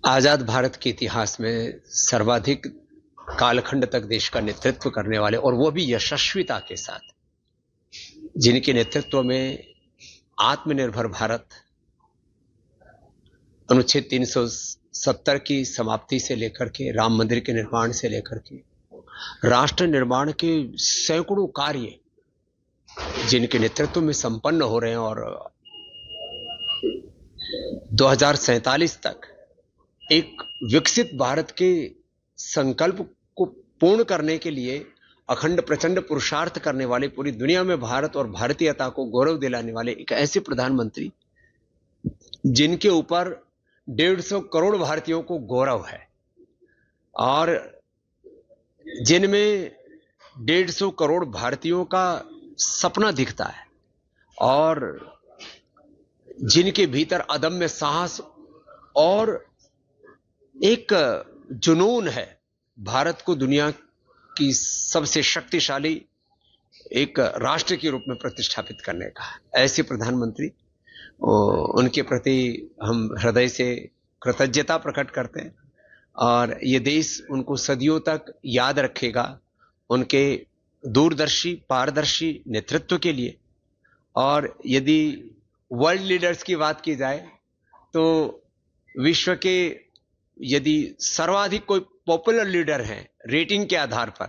आजाद भारत के इतिहास में सर्वाधिक कालखंड तक देश का नेतृत्व करने वाले और वो भी यशस्विता के साथ, जिनके नेतृत्व में आत्मनिर्भर भारत, अनुच्छेद 370 की समाप्ति से लेकर के राम मंदिर के निर्माण से लेकर के राष्ट्र निर्माण के सैकड़ों कार्य जिनके नेतृत्व में संपन्न हो रहे हैं और 2047 तक एक विकसित भारत के संकल्प को पूर्ण करने के लिए अखंड प्रचंड पुरुषार्थ करने वाले, पूरी दुनिया में भारत और भारतीयता को गौरव दिलाने वाले एक ऐसे प्रधानमंत्री जिनके ऊपर 150 करोड़ भारतीयों को गौरव है और जिनमें 150 करोड़ भारतीयों का सपना दिखता है और जिनके भीतर अदम्य साहस और एक जुनून है भारत को दुनिया की सबसे शक्तिशाली एक राष्ट्र के रूप में प्रतिष्ठापित करने का। ऐसे प्रधानमंत्री, उनके प्रति हम हृदय से कृतज्ञता प्रकट करते हैं और ये देश उनको सदियों तक याद रखेगा उनके दूरदर्शी पारदर्शी नेतृत्व के लिए। और यदि वर्ल्ड लीडर्स की बात की जाए तो विश्व के यदि सर्वाधिक कोई पॉपुलर लीडर हैं रेटिंग के आधार पर,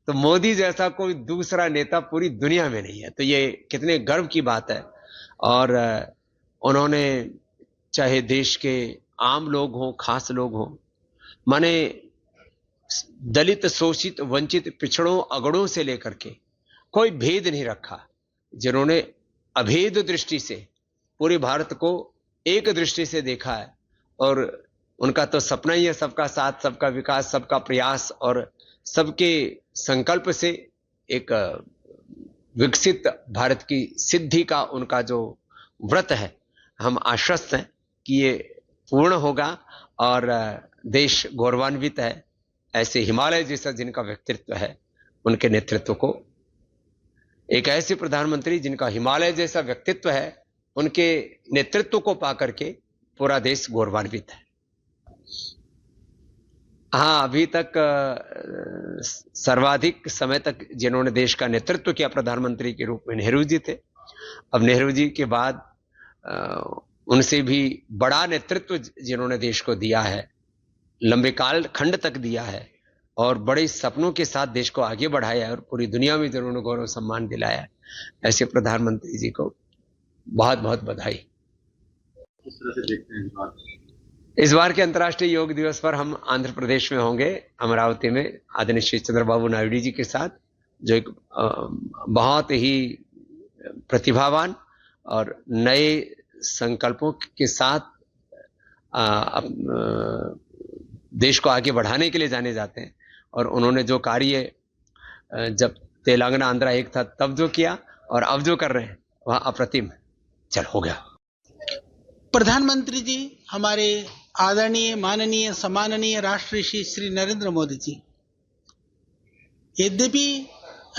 तो मोदी जैसा कोई दूसरा नेता पूरी दुनिया में नहीं है। तो ये कितने गर्व की बात है। और उन्होंने चाहे देश के आम लोग हों, खास लोग हों, माने दलित, शोषित, वंचित, पिछड़ों, अगड़ों से लेकर के कोई भेद नहीं रखा, जिन्होंने अभेद दृष्टि से पूरे भारत को एक दृष्टि से देखा है। और उनका तो सपना ही है सबका साथ, सबका विकास, सबका प्रयास और सबके संकल्प से एक विकसित भारत की सिद्धि का उनका जो व्रत है, हम आश्वस्त हैं कि ये पूर्ण होगा और देश गौरवान्वित है ऐसे हिमालय जैसा जिनका व्यक्तित्व है, उनके नेतृत्व को। एक ऐसे प्रधानमंत्री जिनका हिमालय जैसा व्यक्तित्व है, उनके नेतृत्व को पाकर के पूरा देश गौरवान्वित है। हाँ, अभी तक सर्वाधिक समय तक जिन्होंने देश का नेतृत्व किया प्रधानमंत्री के रूप में नेहरू जी थे। अब नेहरू जी के बाद उनसे भी बड़ा नेतृत्व जिन्होंने देश को दिया है, लंबे काल खंड तक दिया है और बड़े सपनों के साथ देश को आगे बढ़ाया है और पूरी दुनिया में जिन्होंने गौरव सम्मान दिलाया है, ऐसे प्रधानमंत्री जी को बहुत बहुत बधाई। किस तरह से देखते हैं इस बात? इस बार के अंतर्राष्ट्रीय योग दिवस पर हम आंध्र प्रदेश में होंगे, अमरावती में, आदरणीय श्री चंद्रबाबू नायडू जी के साथ, जो एक बहुत ही प्रतिभावान और नए संकल्पों के साथ देश को आगे बढ़ाने के लिए जाने जाते हैं। और उन्होंने जो कार्य जब तेलंगाना आंध्रा एक था तब जो किया और अब जो कर रहे हैं वह अप्रतिम है। चल हो गया। प्रधानमंत्री जी हमारे आदरणीय, माननीय, सम्माननीय राष्ट्रपति श्री नरेंद्र मोदी जी, यद्यपि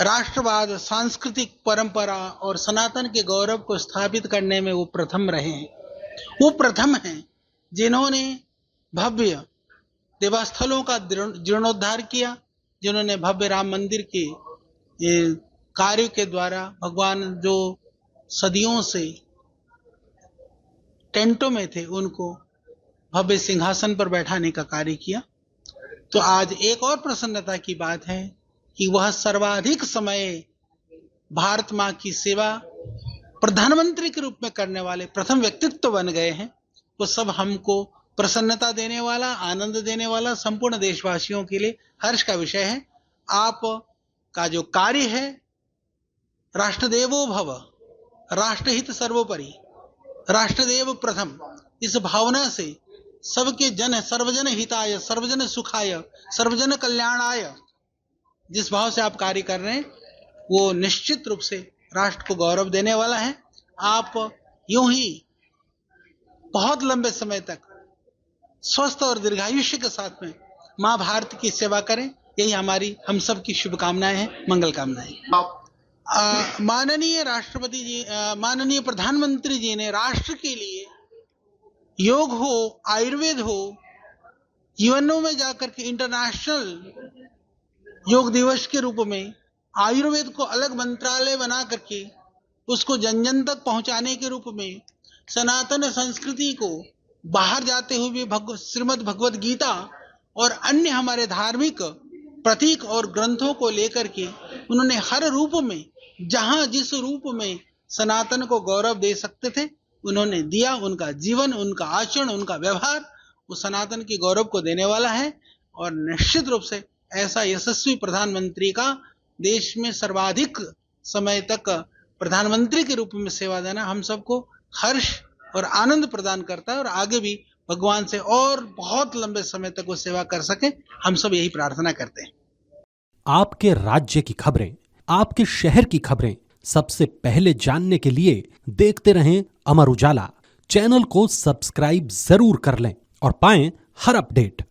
राष्ट्रवाद, सांस्कृतिक परंपरा और सनातन के गौरव को स्थापित करने में वो प्रथम रहे हैं, वो प्रथम हैं जिन्होंने भव्य देवस्थलों का जीर्णोद्धार किया, जिन्होंने भव्य राम मंदिर के कार्य के द्वारा भगवान जो सदियों से टेंटों में थे उनको भव्य सिंहासन पर बैठाने का कार्य किया। तो आज एक और प्रसन्नता की बात है कि वह सर्वाधिक समय भारत मां की सेवा प्रधानमंत्री के रूप में करने वाले प्रथम व्यक्तित्व बन गए हैं। वो सब हमको प्रसन्नता देने वाला, आनंद देने वाला, संपूर्ण देशवासियों के लिए हर्ष का विषय है। आप का जो कार्य है, राष्ट्रदेवो भव, राष्ट्रहित सर्वोपरि, राष्ट्रदेव प्रथम, इस भावना से सबके जन, सर्वजन हिताय, सर्वजन सुखाय, सर्वजन कल्याणाय, जिस भाव से आप कार्य कर रहे हैं वो निश्चित रूप से राष्ट्र को गौरव देने वाला है। आप यूं ही बहुत लंबे समय तक स्वस्थ और दीर्घायुष्य के साथ में मां भारत की सेवा करें, यही हमारी, हम सब की शुभकामनाएं हैं, मंगल कामनाएं। माननीय राष्ट्रपति जी, माननीय प्रधानमंत्री जी ने राष्ट्र के लिए योग हो, आयुर्वेद हो, यूएनओ में जाकर के इंटरनेशनल योग दिवस के रूप में आयुर्वेद को अलग मंत्रालय बना करके उसको जन जन तक पहुंचाने के रूप में सनातन संस्कृति को बाहर जाते हुए श्रीमद् भगवत गीता और अन्य हमारे धार्मिक प्रतीक और ग्रंथों को लेकर के उन्होंने हर रूप में, जहां जिस रूप में सनातन को गौरव दे सकते थे उन्होंने दिया। उनका जीवन, उनका आचरण, उनका व्यवहार वो सनातन के गौरव को देने वाला है। और निश्चित रूप से ऐसा यशस्वी प्रधानमंत्री का देश में सर्वाधिक समय तक प्रधानमंत्री के रूप में सेवा देना हम सबको हर्ष और आनंद प्रदान करता है। और आगे भी भगवान से और बहुत लंबे समय तक वो सेवा कर सके, हम सब यही प्रार्थना करते हैं। आपके राज्य की खबरें, आपके शहर की खबरें सबसे पहले जानने के लिए देखते रहें अमर उजाला। चैनल को सब्सक्राइब जरूर कर लें और पाएं हर अपडेट।